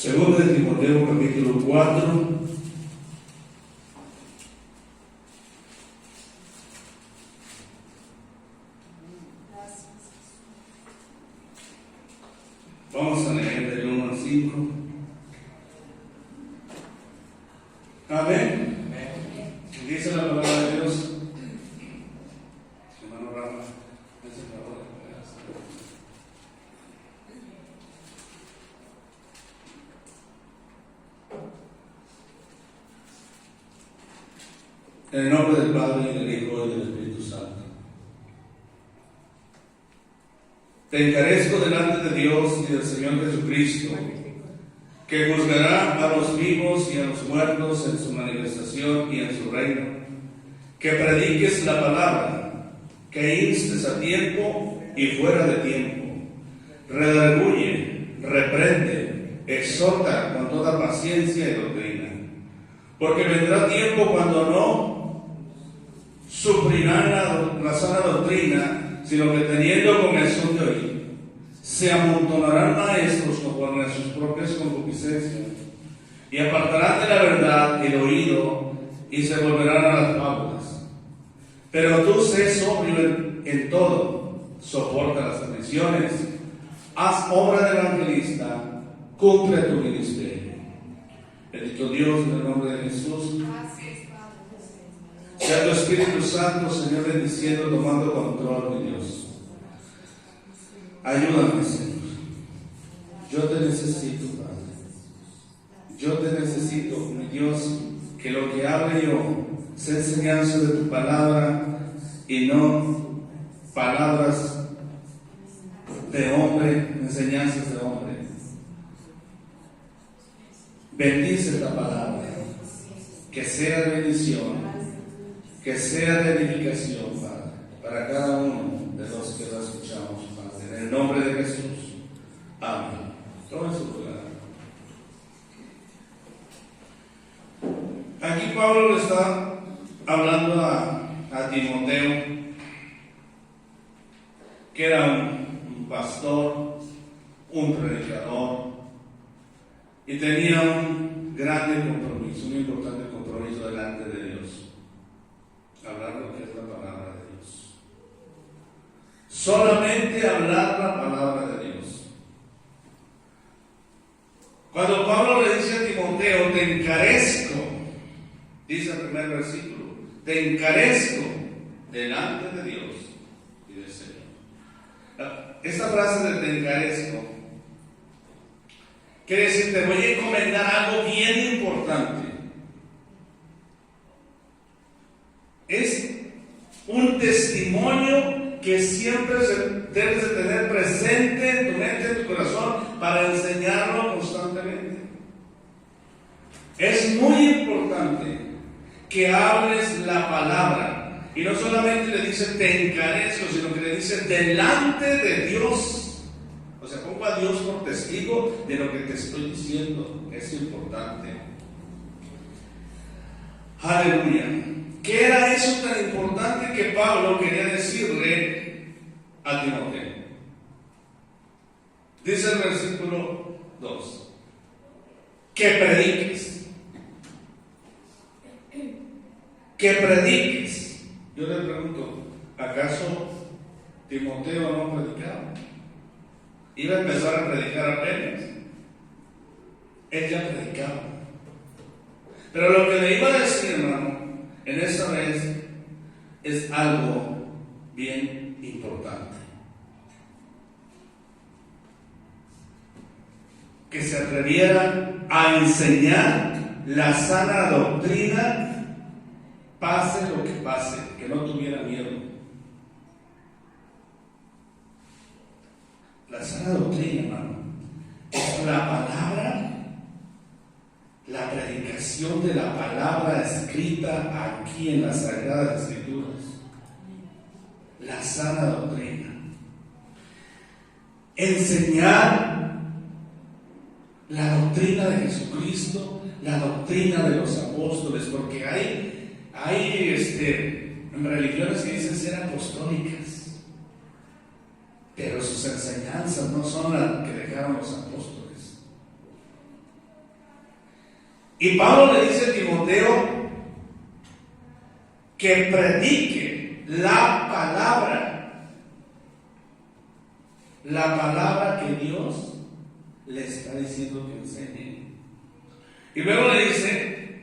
Segundo de Timoteo capítulo 4. Vamos a leer del 1 al 5. Amén. Dice la palabra de Dios. Hermano Rama, ese favor. En el nombre del Padre, y del Hijo, y del Espíritu Santo. Te encarezco delante de Dios y del Señor Jesucristo, que juzgará a los vivos y a los muertos en su manifestación y en su reino, que prediques la palabra, que instes a tiempo y fuera de tiempo, redarguye, reprende, exhorta con toda paciencia y doctrina, porque vendrá tiempo cuando no sufrirán la sana doctrina, sino que teniendo comezón de oír, se amontonarán maestros conforme a sus propias concupiscencias, y apartarán de la verdad el oído, y se volverán a las fábulas. Pero tú sé sobrio en todo, soporta las aflicciones, haz obra de evangelista, cumple tu ministerio. Bendito Dios, en el nombre de Jesús. Sea tu Espíritu Santo, Señor, bendiciendo, tomando control, mi Dios. Ayúdame, Señor. Yo te necesito, Padre. Yo te necesito, mi Dios, que lo que hable yo sea enseñanza de tu palabra y no palabras de hombre, enseñanzas de hombre. Bendice esta palabra, que sea de bendición, que sea de edificación, Padre, para cada uno de los que la escuchamos, Padre, en el nombre de Jesús. Amén. Tomen su lugar. Aquí Pablo le está hablando a Timoteo, que era un pastor, un predicador, y tenía un grande compromiso, un importante compromiso delante de Dios. Hablar lo que es la palabra de Dios. Solamente hablar la palabra de Dios. Cuando Pablo le dice a Timoteo, te encarezco, dice el primer versículo, te encarezco delante de Dios y del Señor. Esta frase de te encarezco quiere decir, te voy a encomendar algo bien importante. Es un testimonio que siempre debes de tener presente en tu mente, en tu corazón, para enseñarlo constantemente. Es muy importante que hables la palabra, y no solamente le dice te encarezco, sino que le dice delante de Dios. O sea, pongo a Dios por testigo de lo que te estoy diciendo. Es importante. Aleluya. ¿Qué era eso tan importante que Pablo quería decirle a Timoteo? Dice el versículo 2, que prediques. Que prediques. Yo le pregunto, ¿acaso Timoteo no predicaba? Iba a empezar a predicar apenas. Él ya predicaba. Pero lo que le iba a decir, hermano, en esta vez es algo bien importante. Que se atreviera a enseñar la sana doctrina, pase lo que pase, que no tuviera miedo. La sana doctrina, hermano, es la palabra, la predicación de la palabra escrita aquí en las Sagradas Escrituras. La sana doctrina. Enseñar la doctrina de Jesucristo, la doctrina de los apóstoles, porque hay religiones que dicen ser apostólicas, pero sus enseñanzas no son las que dejaron los apóstoles. Y Pablo le dice a Timoteo que predique la palabra que Dios le está diciendo que enseñe. Y luego le dice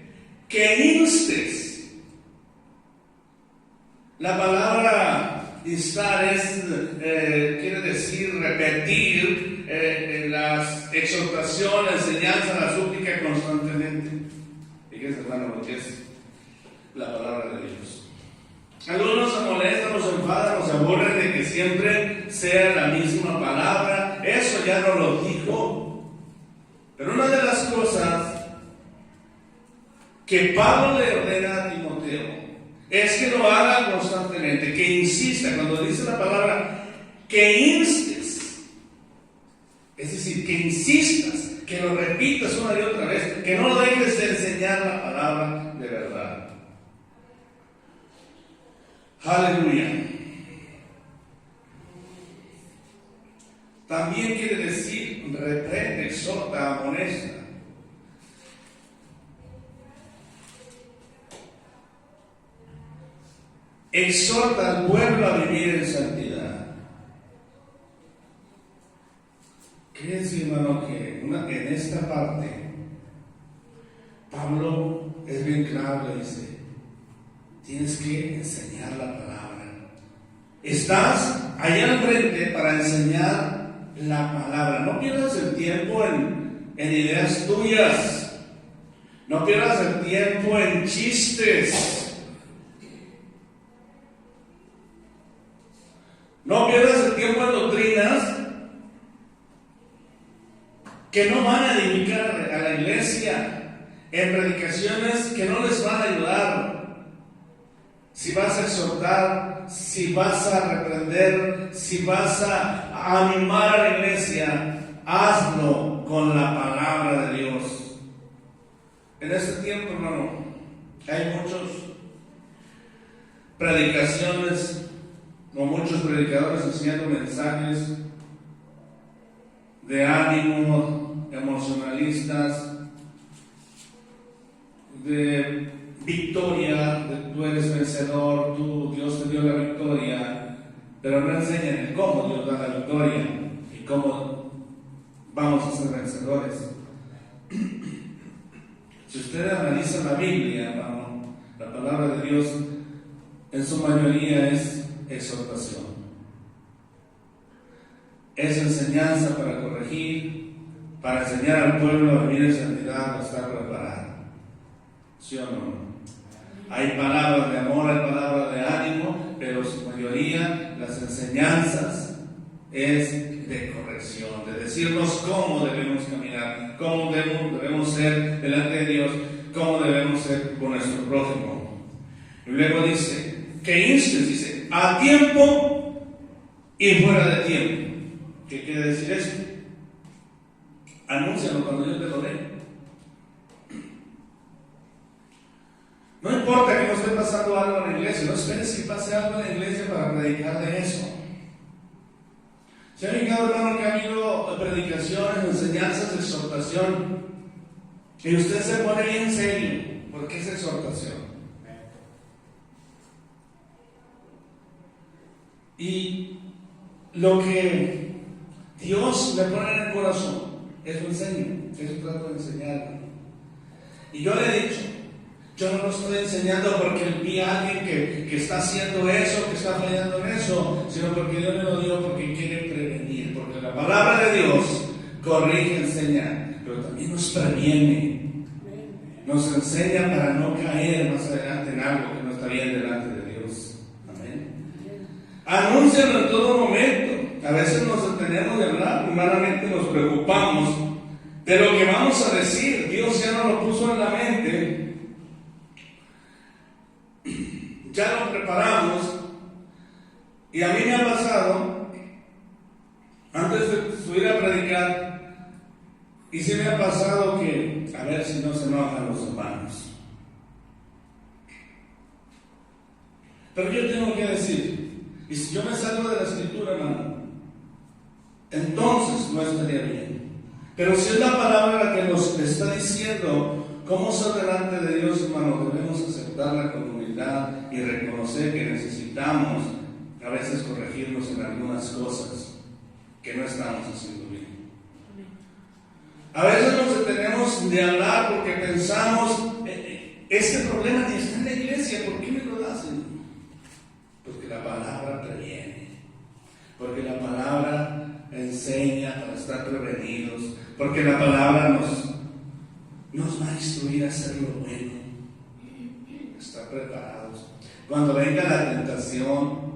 que instes. La palabra instar quiere decir repetir las exhortaciones, enseñanza, la súplica constantemente. Fíjense, hermano, lo que es la palabra de Dios. Algunos se molestan, o se enfadan, o se aburren de que siempre sea la misma palabra. Eso ya no lo dijo. Pero una de las cosas que Pablo le ordena a Timoteo es que lo haga constantemente, que insista. Cuando dice la palabra que instes, es decir, que insistas, que lo repitas una y otra vez, que no lo dejes de enseñar la palabra de verdad. Aleluya. También quiere decir reprende, exhorta, amonesta. Exhorta al pueblo a vivir en santidad. Quiere decir, hermano, que en esta parte Pablo es bien claro, le dice: tienes que enseñar la palabra. Estás allá al frente para enseñar la palabra. No pierdas el tiempo en ideas tuyas. No pierdas el tiempo en chistes. No pierdas el tiempo en doctrinas que no van a edificar a la iglesia, en predicaciones que no les van a ayudar. Si vas a exhortar, si vas a reprender, si vas a animar a la iglesia, hazlo con la palabra de Dios. En este tiempo, hermano, hay muchas predicaciones o muchos predicadores enseñando mensajes de ánimo, emocionalistas, de victoria, de tú eres vencedor, Dios te dio la victoria, pero no enseñan el cómo Dios da la victoria y cómo vamos a ser vencedores. Si usted analiza la Biblia, hermano, la palabra de Dios en su mayoría es exhortación. Es enseñanza para corregir, para enseñar al pueblo a vivir en santidad, a estar preparado. ¿Sí o no? Hay palabras de amor, hay palabras de ánimo, pero su mayoría, las enseñanzas es de corrección, de decirnos cómo debemos caminar, cómo debemos ser delante de Dios, cómo debemos ser con nuestro prójimo. Y luego dice que instes, dice, a tiempo y fuera de tiempo. ¿Qué quiere decir esto? Anúncialo cuando yo te lo dé. No importa que no esté pasando algo en la iglesia, no esperes que pase algo en la iglesia para predicar de eso. Se ha fijado, hermano, que ha habido predicaciones, enseñanzas, exhortación, y usted se pone bien serio, porque es exhortación. Y lo que Dios le pone en el corazón, eso enseño, eso trato de enseñarle. Y yo le he dicho, yo no lo estoy enseñando porque vi a alguien que está haciendo eso, que está fallando en eso, sino porque Dios me lo dio, porque quiere prevenir, porque la palabra de Dios corrige, enseña, pero también nos previene, nos enseña para no caer más adelante en algo que no está bien delante de Dios. Amén. Anúncialo en todo momento. A veces nos detenemos de hablar, humanamente nos preocupamos de lo que vamos a decir. Dios ya no lo puso en la mente, ya lo preparamos. Y a mí me ha pasado, antes de subir a predicar, y sí me ha pasado que, a ver si no se enojan los hermanos, pero yo tengo que decir, y si yo me salgo de la escritura, hermano, entonces no estaría bien. Pero si es la palabra la que nos está diciendo ¿Cómo ser delante de Dios, hermano? Debemos aceptarla con humildad y reconocer que necesitamos a veces corregirnos en algunas cosas que no estamos haciendo bien. A veces nos detenemos de hablar porque pensamos, este problema ni está en la iglesia, ¿por qué me lo hacen? Porque la palabra previene, porque la palabra enseña para estar prevenidos, porque la palabra nos va a instruir a hacer lo bueno, estar preparados. Cuando venga la tentación,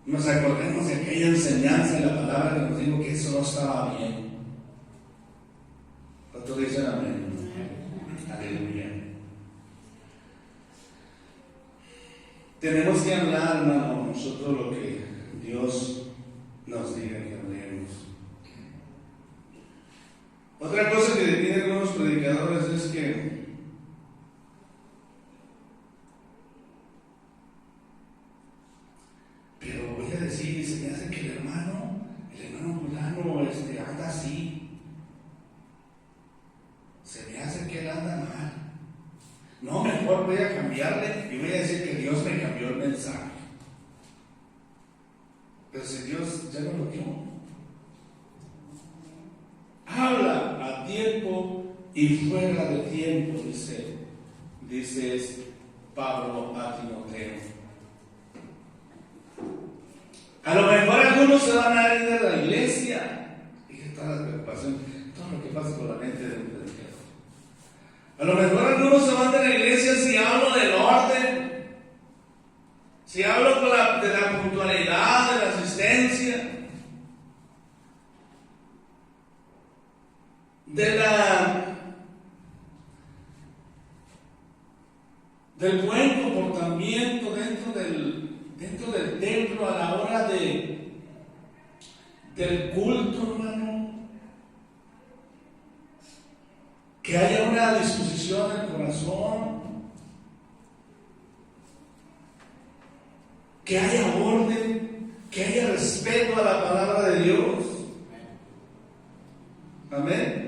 nos acordemos de aquella enseñanza de la palabra que nos dijo que eso no estaba bien. ¿Cuántos dicen amén? Aleluya. Tenemos que hablar, hermano, nosotros lo que Dios nos diga que hablemos. Otra cosa que detiene a algunos predicadores es que pero voy a decir, se me hace que el hermano fulano anda así. Se me hace que él anda mal. No, mejor voy a cambiarle y voy a decir que Dios me cambió el mensaje. Pero si Dios ya no lo dio, habla a tiempo y fuera de tiempo, dice Pablo a Timoteo. A lo mejor algunos se van a ir de la iglesia. Fíjate toda la preocupación, todo lo que pasa por la mente de un predicador. A lo mejor algunos se van de la iglesia si hablo del orden, si hablo de la puntualidad, de la asistencia, del buen comportamiento dentro del templo a la hora del culto, hermano. Que haya una disposición del corazón, que haya orden, que haya respeto a la palabra de Dios. Amén.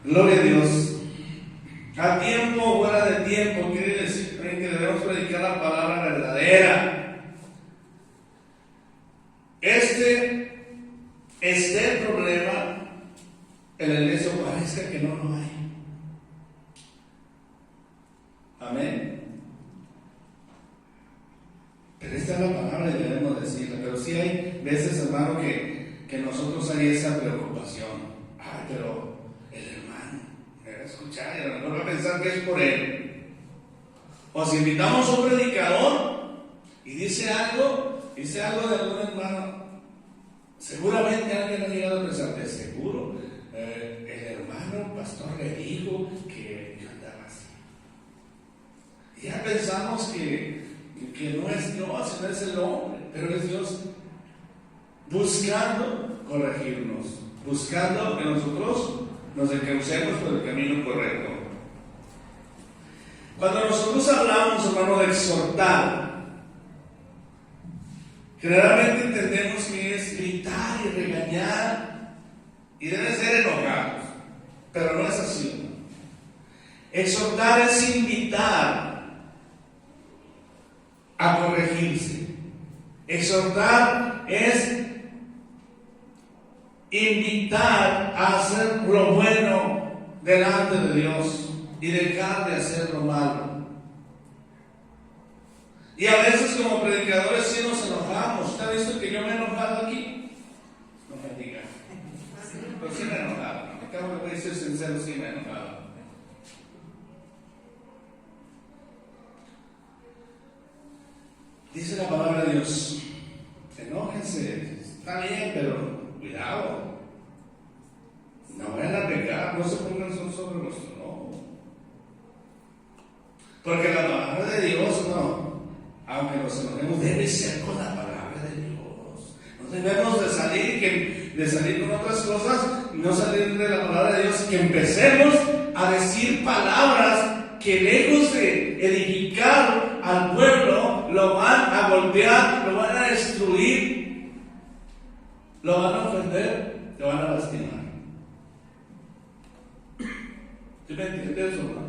Gloria a Dios. A tiempo o fuera de tiempo quiere decir que debemos predicar la palabra verdadera. Esté el problema en la iglesia, parezca que no lo hay. Amén. Pero esta es la palabra y debemos decirla. Pero sí hay veces, hermano, que nosotros hay esa preocupación. Ay, pero el hermano me va a escuchar y a lo mejor va a pensar que es por él. O si invitamos a un predicador y dice algo de algún hermano, seguramente alguien ha llegado a pensar, de seguro, el hermano pastor le dijo que yo andaba así. Y ya pensamos que no es Dios, sino es el hombre, pero es Dios buscando corregirnos, buscando que nosotros nos encaucemos por el camino correcto. Cuando nosotros hablamos, hermano, de exhortar, generalmente entendemos que es gritar y regañar y debe ser enojados, pero no es así. Exhortar es invitar a corregirse. Exhortar es invitar a hacer lo bueno delante de Dios y dejar de hacer lo malo. Y a veces como predicadores sí nos enojamos. ¿Usted ha visto que yo me he enojado aquí? No me diga. Pero sí me he enojado. Acabo de ser sincero, sí me he enojado. Dice la palabra de Dios, enójense, está bien, pero cuidado, no vayan a pecar, no se pongan sobre nuestro enojo. Porque la palabra de Dios, no, aunque nos enojemos, debe ser con la palabra de Dios. No debemos de salir con otras cosas, no salir de la palabra de Dios, que empecemos a decir palabras que lejos de edificar al pueblo, lo van a golpear, lo van a destruir, lo van a ofender, lo van a lastimar. ¿Tú me entiendes eso, no?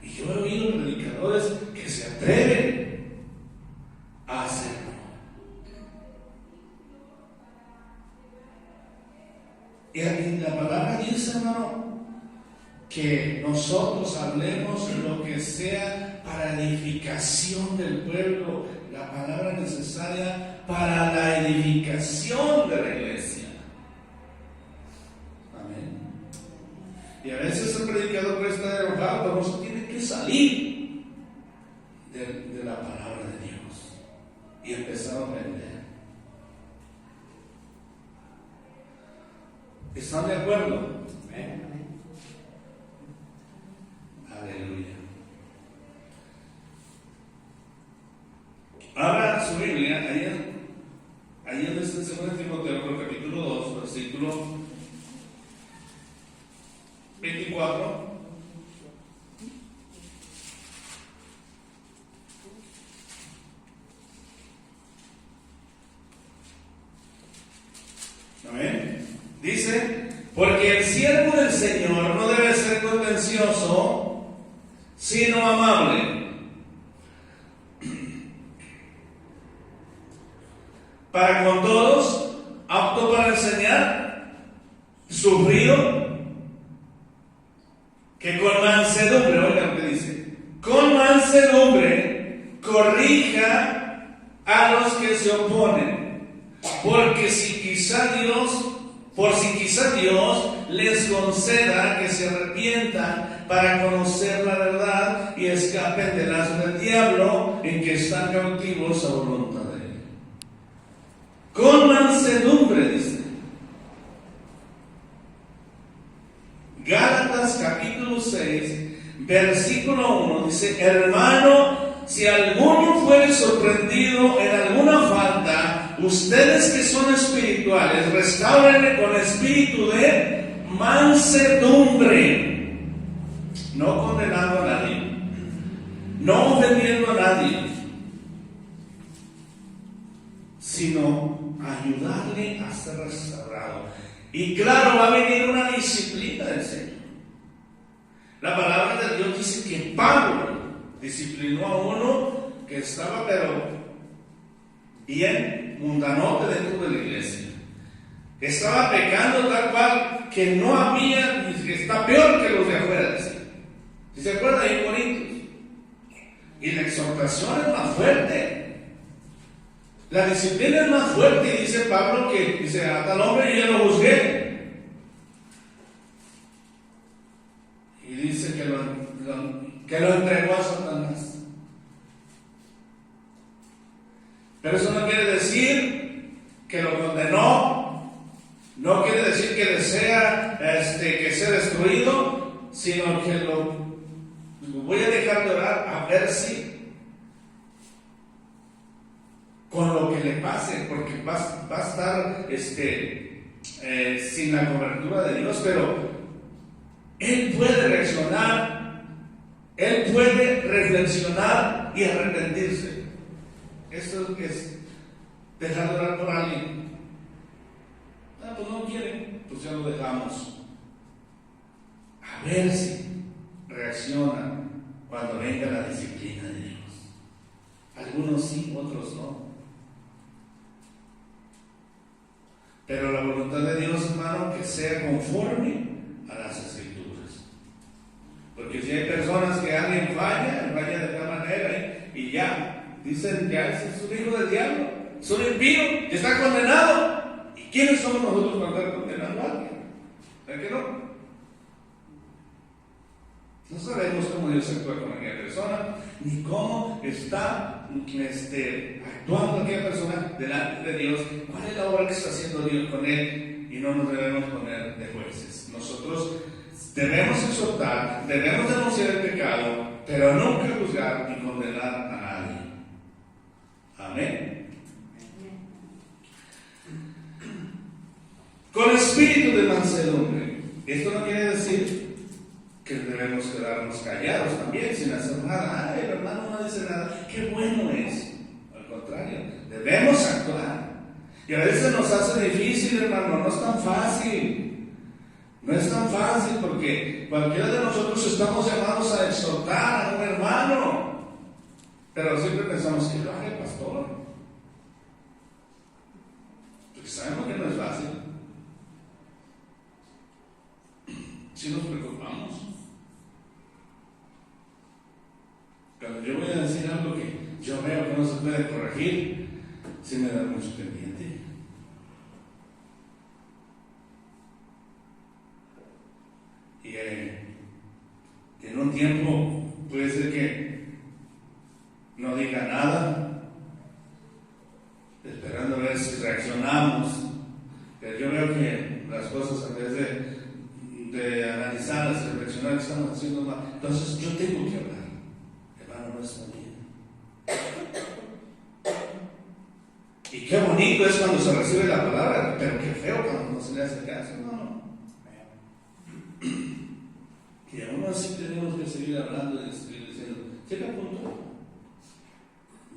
Y yo he oído predicadores que se atreven a hacerlo. Y la palabra dice, hermano, que nosotros hablemos lo que sea para edificación del pueblo, la palabra necesaria para la edificación de la iglesia. Amén. Y a veces el predicador puede estar enojado, pero eso tiene que salir de la palabra de Dios y empezar a aprender. ¿Están de acuerdo? Amén. Aleluya. Abra su Biblia, ahí en este 2 Timoteo, capítulo 2, versículo 24. Amén. Dice, porque el siervo del Señor no debe ser contencioso, sino amable, para con todos, apto para enseñar, sufrido, que con mansedumbre, oiga lo que dice, con mansedumbre corrija a los que se oponen, porque si quizá Dios les conceda que se arrepientan para conocer la verdad y escapen del lazo del diablo en que están cautivos a voluntad de él. Con mansedumbre, dice. Gálatas capítulo 6, versículo 1 dice, hermano, si alguno fuere sorprendido en alguna falta, ustedes que son espirituales, restáurenle con espíritu de mansedumbre, no condenando a nadie, no ofendiendo a nadie, sino ayudarle a ser restaurado. Y claro, va a venir una disciplina del Señor. La palabra de Dios dice que Pablo disciplinó a uno que estaba pero bien mundanote dentro de la iglesia. Estaba pecando tal cual que no había, que está peor que los de afuera. Si se acuerdan ahí en Corintios. Y la exhortación es más fuerte. La disciplina es más fuerte. Y dice Pablo que dice a tal hombre yo lo juzgué. Y dice que lo entregó a Satanás. Pero eso no quiere decir que lo condenó, no quiere decir que desea que sea destruido, sino que lo voy a dejar de orar a ver si con lo que le pase, porque va a estar sin la cobertura de Dios, pero él puede reaccionar, él puede reflexionar y arrepentirse. Esto es dejar de orar por alguien. Pues no quiere, pues ya lo dejamos. A ver si reacciona cuando venga la disciplina de Dios. Algunos sí, otros no. Pero la voluntad de Dios, hermano, que sea conforme a las Escrituras. Porque si hay personas que alguien falla de tal manera y ya dicen que es un hijo del diablo, es un impío, que está condenado. ¿Y quiénes somos nosotros para estar condenando a alguien? ¿Verdad que no? No sabemos cómo Dios actúa con aquella persona, ni cómo está actuando aquella persona delante de Dios. ¿Cuál es la obra que está haciendo Dios con él? Y no nos debemos poner de jueces. Nosotros debemos exhortar, debemos denunciar el pecado, pero nunca juzgar ni condenar a nadie. Amén. Con espíritu de mansedumbre. Esto no quiere decir que debemos quedarnos callados también, sin hacer nada. Ay, el hermano no dice nada. Qué bueno es. Al contrario, debemos actuar. Y a veces nos hace difícil, hermano, no es tan fácil. No es tan fácil porque cualquiera de nosotros estamos llamados a exhortar a un hermano, pero siempre pensamos que lo haga el pastor, porque sabemos que no es fácil. Si nos preocupamos, cuando yo voy a decir algo que yo veo que no se puede corregir, sí me da mucho pendiente. Y en un tiempo puede ser que no diga nada, esperando a ver si reaccionamos, pero yo veo que las cosas, en vez de analizarlas, reflexionar, estamos haciendo mal. Entonces yo tengo que hablar. Hermano, no está bien. Y qué bonito es cuando se recibe la palabra, pero qué feo cuando no se le hace caso, no. Y aún así tenemos que seguir hablando y seguir diciendo, llega a punto.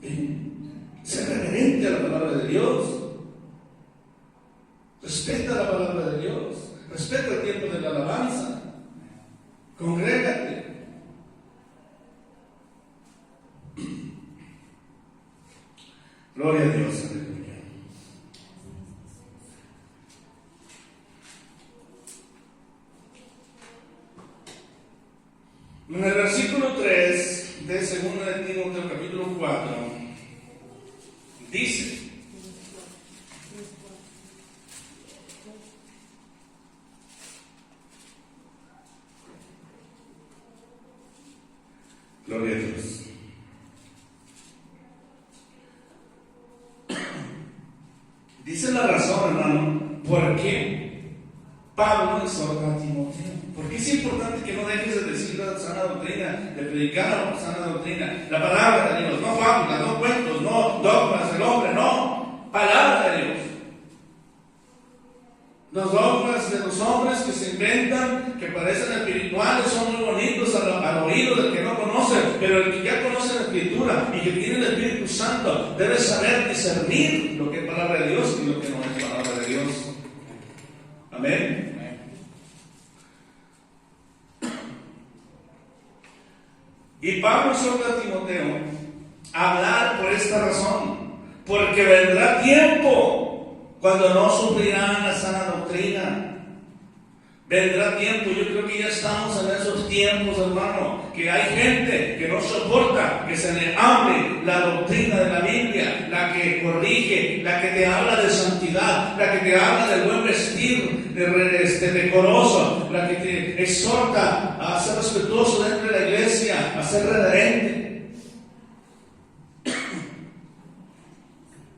Ven, sé reverente a la palabra de Dios. Respeta la palabra de Dios. Respeta el tiempo de la alabanza. Congrégate. Gloria a Dios, aleluya. En el versículo 3 de 2 de Timoteo capítulo 4 dice: gloria a Dios. Dice la razón, hermano, por qué Pablo exhorta a Timoteo. Porque es importante que no dejes de decir la sana doctrina, de predicar la sana doctrina, la palabra de Dios, no fábulas, no cuentos, no dogmas del hombre, no, palabra de Dios. Los dogmas de los hombres que se inventan, que parecen espirituales, son muy bonitos al oído del que no conoce, pero el que ya conoce la Escritura y que tiene el Espíritu Santo debe saber discernir lo que es palabra de Dios y lo que no es palabra de Dios. Amén. Y Pablo exhorta a Timoteo a hablar por esta razón, porque vendrá tiempo cuando no sufrirán la sana doctrina. Vendrá tiempo, yo creo que ya estamos en esos tiempos, hermano, que hay gente que no soporta que se le hable la doctrina de la Biblia, la que corrige, la que te habla de santidad, la que te habla del buen vestir, decoroso, la que te exhorta a ser respetuoso dentro de la iglesia, a ser reverente.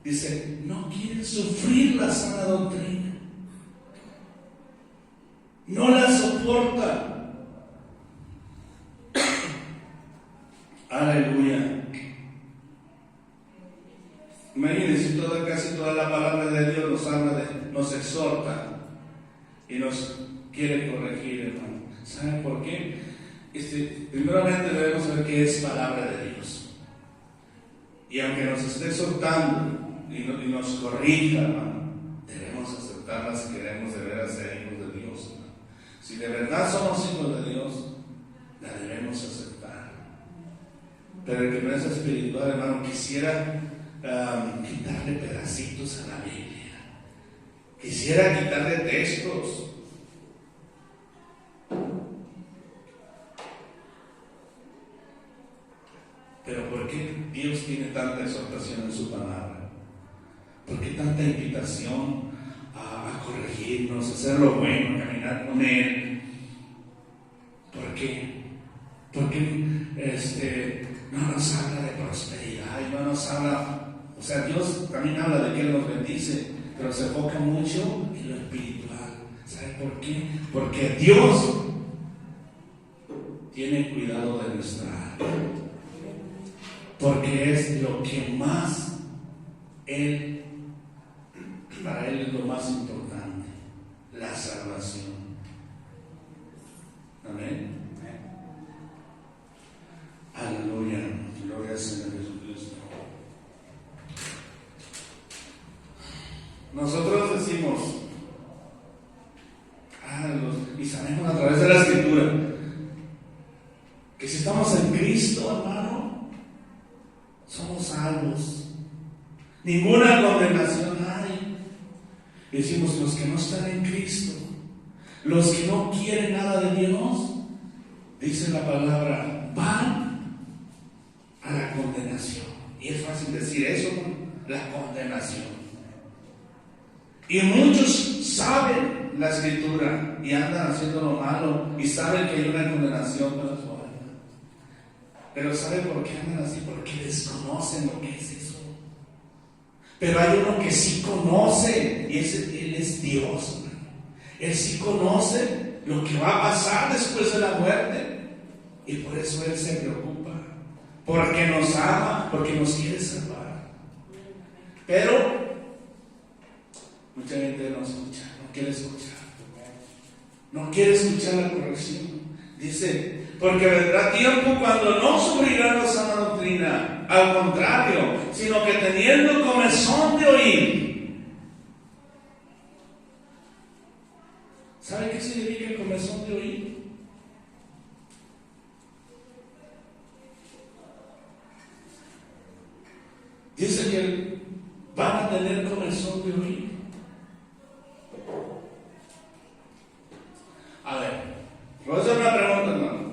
Dice, no quieren sufrir la sana doctrina. No la soporta. Aleluya. Imagínense, casi toda la palabra de Dios nos habla nos exhorta y nos quiere corregir, hermano. ¿Saben por qué? Primeramente debemos saber qué es palabra de Dios. Y aunque nos esté exhortando y nos corrija, hermano, debemos aceptarla si queremos de veras ser hijos de Dios, hermano. Si de verdad somos hijos de Dios, la debemos aceptar. Pero el que no es espiritual, hermano, quisiera quitarle pedacitos a la Biblia. Quisiera quitarle textos. Pero ¿por qué Dios tiene tanta exhortación en su palabra? ¿Por qué tanta invitación a corregirnos, a hacer lo bueno, a caminar con Él? ¿Por qué? Porque no nos habla de prosperidad y no nos habla, o sea, Dios también habla de que Él nos bendice, pero se enfoca mucho en lo espiritual. ¿Sabe por qué? Porque Dios tiene cuidado de nuestra alma, porque es lo que más para Él es lo más importante, la salvación. Amén. Aleluya, gloria al Señor Jesucristo. Nosotros decimos, y sabemos a través de la Escritura que si estamos en Cristo, hermano, somos salvos. Ninguna condenación hay. Decimos, los que no están en Cristo, los que no quieren nada de Dios, dice la palabra, van a la condenación. Y es fácil decir eso, ¿no? La condenación. Y muchos saben la Escritura y andan haciendo lo malo y saben que hay una condenación para su alma. Pero ¿saben por qué andan así? Porque desconocen lo que es eso. Pero hay uno que sí conoce, y Él es Dios. Él sí conoce lo que va a pasar después de la muerte. Y por eso Él se preocupa. Porque nos ama, porque nos quiere salvar. Pero mucha gente no escucha, no quiere escuchar. No quiere escuchar la corrección. Dice, porque vendrá tiempo cuando no sufrirán la sana doctrina. Al contrario, sino que teniendo comezón de oír. ¿Sabe qué significa el comezón de oír? Dice que van a tener comezón de oír. A ver, voy a hacer una pregunta, hermano.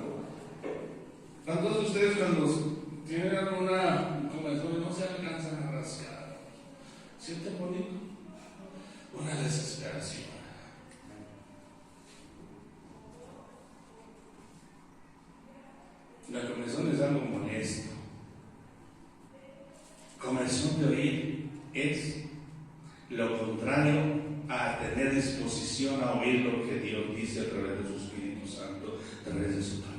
¿Cuántos de ustedes cuando tienen una comezón y no se alcanzan a rascar, sienten bonito? Una desesperación. La comezón es algo molesto. Comezón de oír es lo contrario a tener disposición a oír lo que Dios dice a través de su Espíritu Santo, a través de su palabra.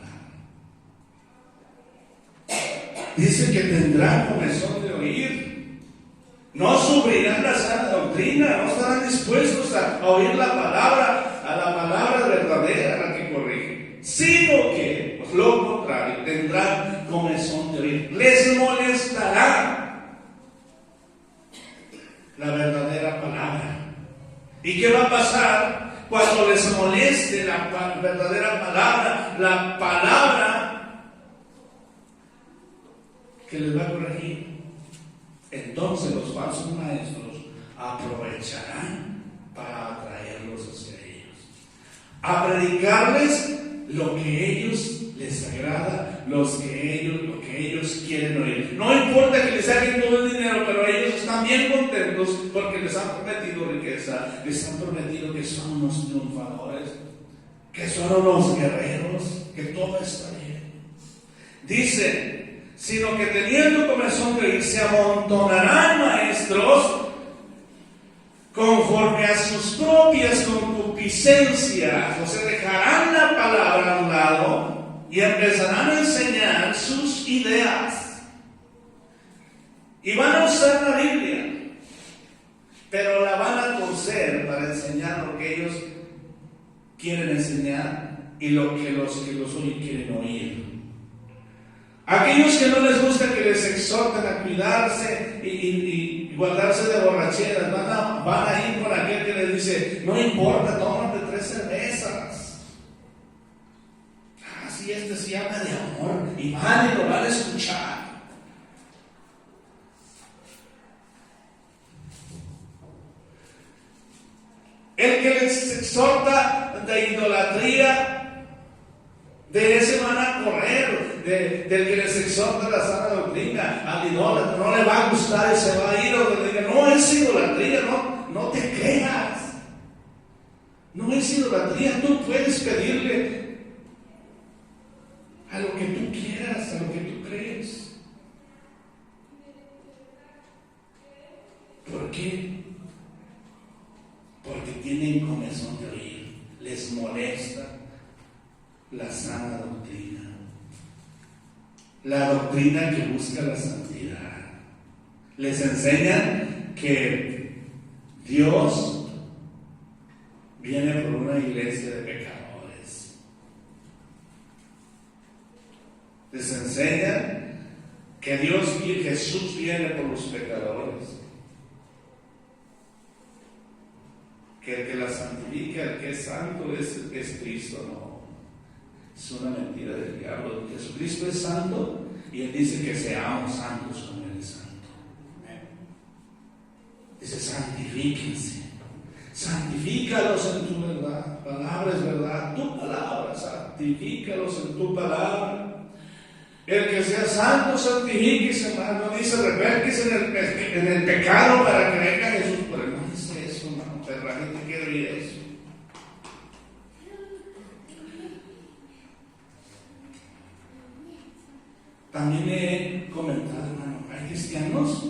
Dice que tendrán comezón de oír. No sufrirán la sana doctrina, no estarán dispuestos a oír la palabra, a la palabra verdadera, la que corrige, sino que, pues, lo contrario, tendrán comezón de oír. Les molestará la verdadera palabra. ¿Y qué va a pasar cuando les moleste la verdadera palabra? La palabra que les va a corregir. Entonces los falsos maestros aprovecharán para atraerlos hacia ellos, a predicarles lo que ellos les agrada, lo que ellos quieren oír. No importa que les saquen todo el dinero, pero ellos están bien contentos porque les han prometido riqueza, les han prometido que son unos triunfadores, que son unos guerreros, que todo está bien. Dice, sino que teniendo comezón de oír, se amontonarán maestros conforme a sus propias concupiscencias, o sea, dejarán la palabra a un lado y empezarán a enseñar sus ideas. Y van a usar la Biblia, pero la van a torcer para enseñar lo que ellos quieren enseñar y lo que los oyen quieren oír. Aquellos que no les gusta que les exhorten a cuidarse y guardarse de borracheras, van a ir con aquel que les dice, no importa, tómate 3 cervezas. Si este se habla de amor, y van y lo van a escuchar. El que les exhorta de idolatría, de ese van a correr. Del que les exhorta la sana doctrina, al idólatra, no le va a gustar y se va a ir, o le diga, no es idolatría, no te creas. No es idolatría, tú puedes pedirle a lo que tú quieras, a lo que tú crees. ¿Por qué? Porque tienen comezón de oír, les molesta la sana doctrina. La doctrina que busca la santidad. Les enseñan que Dios viene por una iglesia de pecadores. Les enseñan que Jesús viene por los pecadores. que el que la santifica, el que es santo es Cristo. No, es una mentira del diablo. Jesucristo es santo y Él dice que seamos santos como Él es santo. Dice, santifíquense, santifícalos en tu verdad. Palabra es verdad, tu palabra, santifícalos en tu palabra. El que sea santo, santifíquese, hermano. No dice repérquese en el pecado para que venga Jesús. Pero no dice eso, hermano. Pero la gente quiere oír eso. También he comentado, hermano, hay cristianos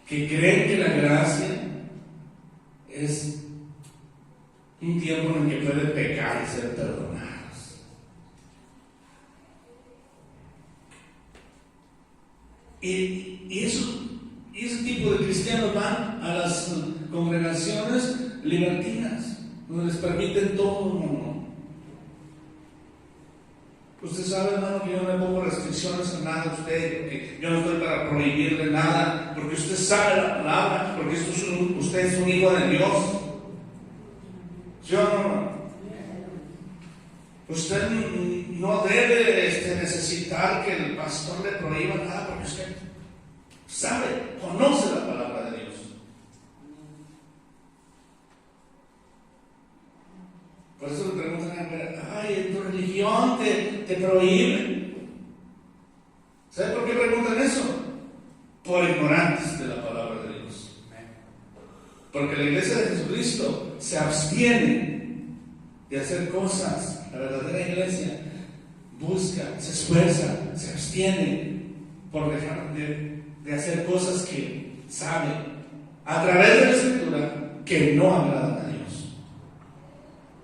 que creen que la gracia es un tiempo en el que pueden pecar y ser perdonados. Y ese tipo de cristianos van a las congregaciones libertinas, donde les permiten todo, hermano. Usted sabe, hermano, que yo no le pongo restricciones a nada a usted, porque yo no estoy para prohibirle nada, porque usted sabe la palabra, porque usted es un hijo de Dios. ¿Sí o no? Usted no debe necesitar que el pastor le prohíba nada, porque usted sabe, conoce la palabra de Dios. Por eso le preguntan, ay, en tu religión te prohíben. ¿Sabe por qué preguntan eso? Por ignorantes de la palabra de Dios. Porque la iglesia de Jesucristo se abstiene de hacer cosas. La verdadera iglesia busca, se esfuerza, se abstiene por dejar de hacer cosas que sabe a través de la Escritura que no agradan a Dios.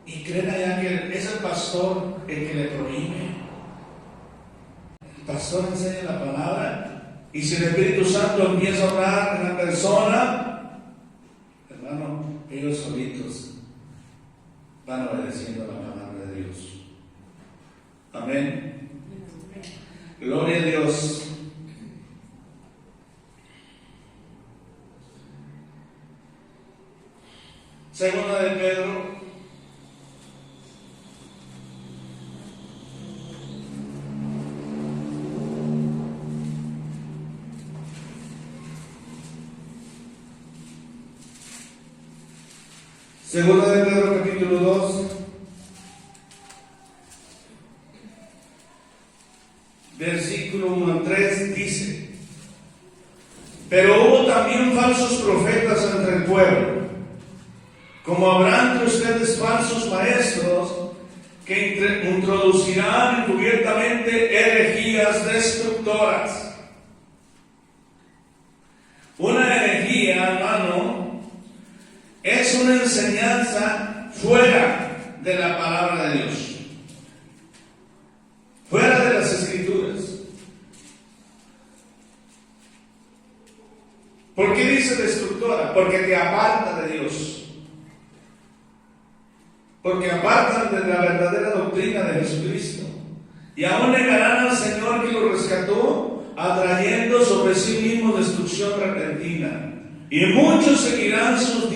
Y creen allá que es el pastor el que le prohíbe. El pastor enseña la palabra, y si el Espíritu Santo empieza a hablar en la persona, hermano, ellos solitos van obedeciendo la palabra de Dios. Amén. Gloria a Dios. Segunda de Pedro. Segunda de Pedro, capítulo 2, versículo 1 al 3, dice: pero hubo también falsos profetas entre el pueblo, como habrá entre ustedes falsos maestros, que introducirán encubiertamente herejías destructoras. Una herejía, hermano, es una enseñanza fuera de la palabra de Dios, fuera de las Escrituras. ¿Por qué dice destructora? Porque te aparta de Dios, porque apartan de la verdadera doctrina de Jesucristo, y aún negarán al Señor que lo rescató, atrayendo sobre sí mismo destrucción repentina. Y muchos seguirán sus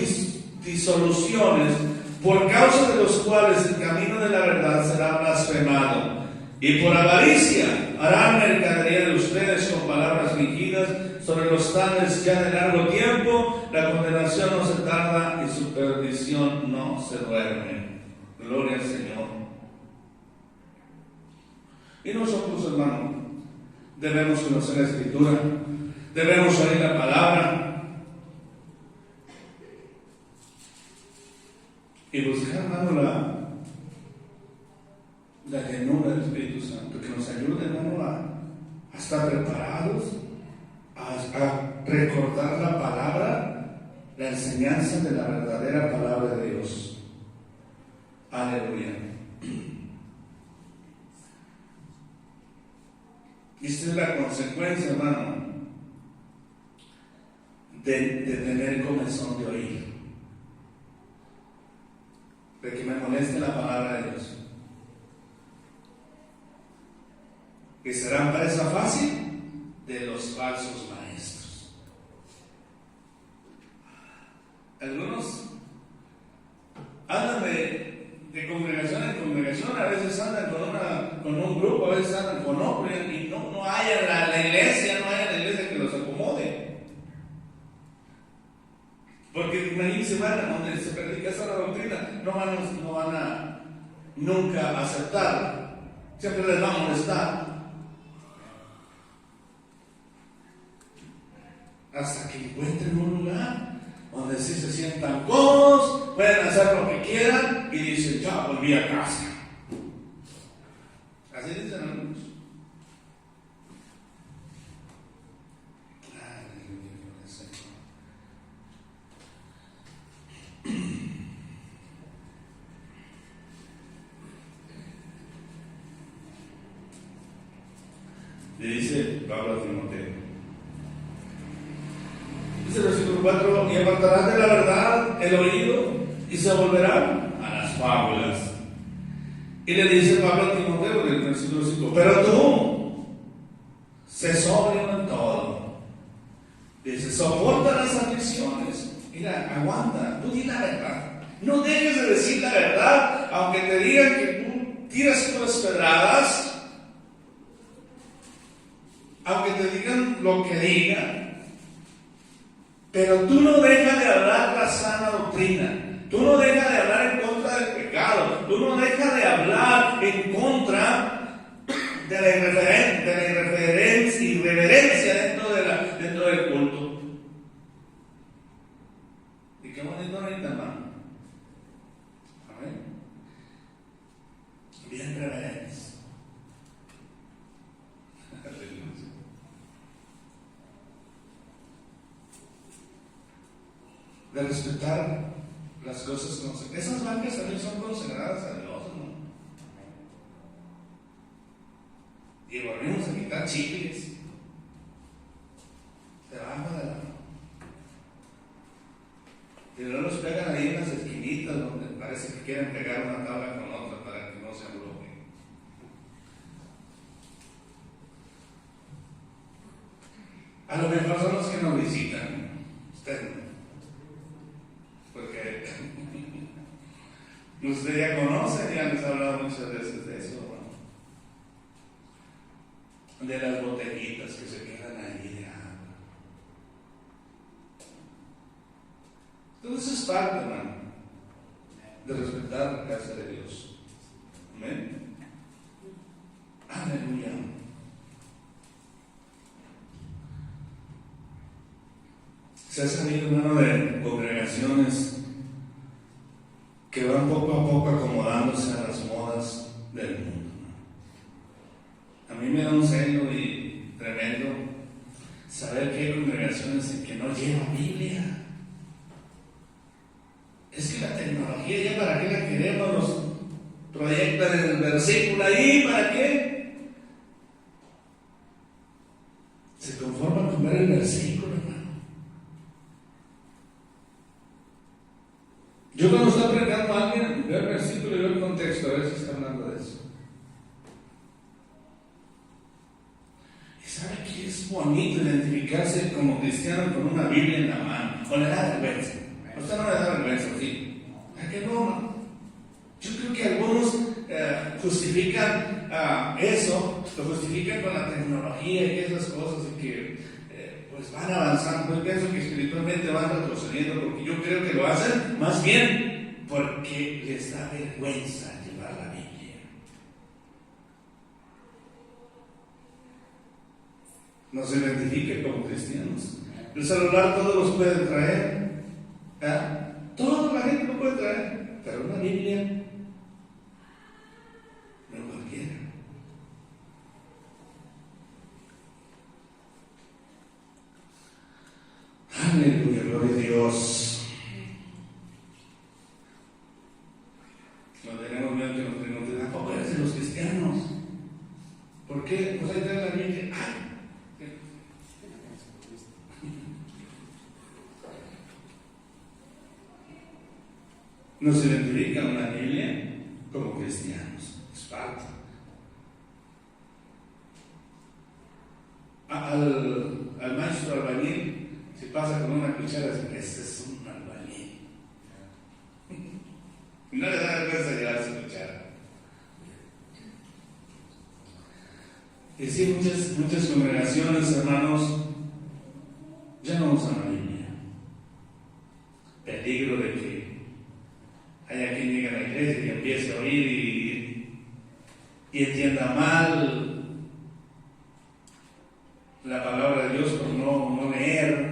disoluciones, por causa de los cuales el camino de la verdad será blasfemado. Y por avaricia harán mercadería de ustedes con palabras fingidas, sobre los tales ya de largo tiempo la condenación no se tarda y su perdición no se duerme. Gloria al Señor. Y nosotros, hermanos, debemos conocer la Escritura, debemos oír la palabra y buscar, hermano, la llenura del Espíritu Santo, que nos ayude, hermano, a estar preparados, a recordar la palabra, la enseñanza de la verdadera palabra de Dios. Aleluya. Y esta es la consecuencia, hermano, de tener comezón de oír, de que me moleste la palabra de Dios, que serán presa fácil de los falsos maestros. Algunos andan de congregación en congregación, a veces andan con un grupo, a veces andan con otro, y no hay en la iglesia, no hay en la iglesia que los acomode. Porque imagínense, van a donde se predica esa doctrina, no van a nunca aceptarla, siempre les va a molestar. Hasta que encuentren un lugar donde sí se sientan cómodos, pueden hacer lo que quieran y dicen, ya volví a casa. Así dicen algunos. Le dice Pablo a Timoteo. Dice el versículo 4, y apartarán de la verdad el oído y se volverán a las fábulas. Y le dice Pablo a Timoteo en el versículo 5, pero tú, sé sobrio en todo. Dice, soporta las aflicciones. Mira, aguanta, tú di la verdad. No dejes de decir la verdad, aunque te digan que tú tiras tus pedradas, aunque te digan lo que digan. Pero tú no dejas de hablar la sana doctrina. Tú no dejas de hablar en contra del pecado. Tú no dejas de hablar en contra de la irreverencia dentro del culto. Y qué bonito ahorita, hermano. Amén. Bien reverencia. De respetar las cosas consagradas. Esas bancas también son consagradas a Dios, ¿no? Y volvemos a quitar chicles debajo de la. Y no los pegan ahí en las esquinitas donde parece que quieren pegar una tabla con otra para que no se bloquee. A lo mejor son los que nos visitan. Ustedes no. Porque usted ya conoce, ya les he hablado muchas veces de eso, ¿no? De las botellitas que se quedan ahí de agua. Entonces es parte, hermano, de respetar la casa de Dios. Amén. Aleluya. Se ha sabido, hermano, de congregaciones que van poco a poco acomodándose a las modas del mundo. A mí me da un celo y tremendo saber que hay congregaciones en que no llevan Biblia. Es que la tecnología, ¿ya para qué la queremos? Nos proyectan el versículo ahí, ¿para qué? Se conforman con ver el versículo, hermano. Yo cuando está predicando a alguien, veo el versículo y veo el contexto, a ver si está hablando de eso. Y sabe que es bonito identificarse como cristiano con una Biblia en la mano, o le da vergüenza. A usted no le da vergüenza, ¿sí? ¿A qué no? Yo creo que algunos justifican eso, lo justifican con la tecnología y esas cosas, y que pues van avanzando. Yo pienso que espiritualmente van retrocediendo, porque yo creo que lo hacen más bien porque les da vergüenza llevar la Biblia. Nos identifica como cristianos. El celular todos los pueden traer, toda la gente lo puede traer, pero una Biblia no cualquiera. Aleluya, gloria a Dios. No tenemos miedo que nos pregunten, ¿tampoco eres de los cristianos? ¿Por qué? Pues ahí trae la Biblia. Nos identifica una Biblia como cristianos. Es parte. Al maestro albañil, si pasa con una cuchara, este es un albañil. Y no le da vergüenza llevar su cuchara. Y sí, muchas congregaciones, hermanos, ya no usan la Biblia. Peligro de que haya quien llegue a la iglesia y empiece a oír y entienda mal la palabra de Dios por no leer.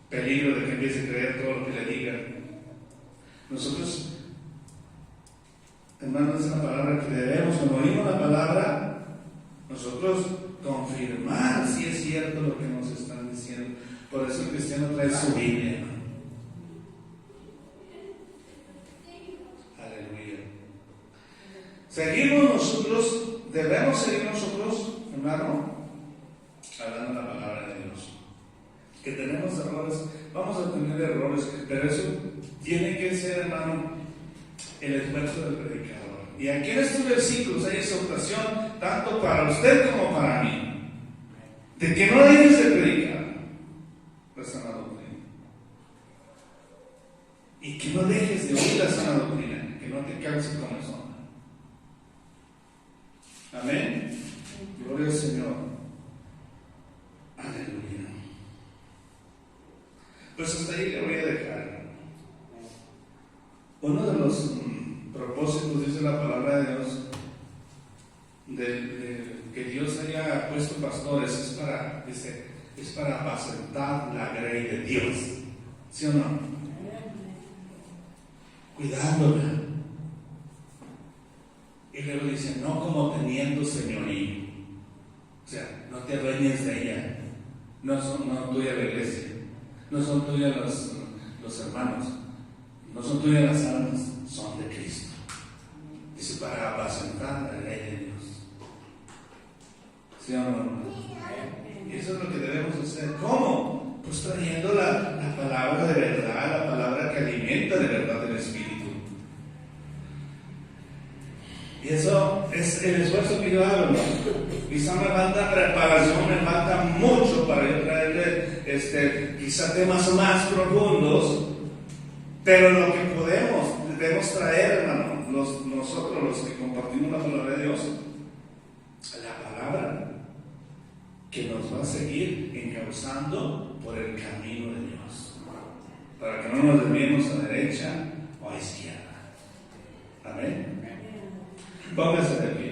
Peligro de que empiece a creer todo lo que le digan. Nosotros, hermanos, es una palabra que debemos, cuando oímos la palabra, nosotros confirmar si es cierto lo que nos están diciendo. Por eso el cristiano trae su Biblia, hermano. Aleluya. Debemos seguir nosotros, hermano, hablando la palabra de Dios. Que tenemos errores, vamos a tener errores, pero eso tiene que ser, hermano, el esfuerzo del predicador. Y aquí en estos versículos hay exhortación tanto para usted como para mí, de que no dejes de predicar la sana doctrina, y que no dejes de oír la sana doctrina, que no te canses con eso. Amén. Gloria al Señor. Aleluya. Pues hasta ahí le voy a dejar. Uno de los propósitos, dice la palabra de Dios, de que Dios haya puesto pastores, es para apacentar la grey de Dios. ¿Sí o no? Cuidándola. Y luego dice, no como teniendo señorío. O sea, no te adueñes de ella. No tuya la iglesia. No son tuyas los hermanos. No son tuyas las almas. Son de Cristo. Dice, para apacentar la ley de Dios. ¿Sí o no? Y eso es lo que debemos hacer. ¿Cómo? Pues trayendo la palabra de verdad, la palabra que alimenta de verdad el Espíritu. Y eso es el esfuerzo que yo hago, ¿no? Quizá me falta preparación, me falta mucho para yo traerle quizá temas más profundos, pero lo que debemos traer, hermano, nosotros los que compartimos la palabra de Dios, la palabra que nos va a seguir encauzando por el camino de Dios, para que no nos desviemos a derecha o a izquierda. Amén. Póngase de pie.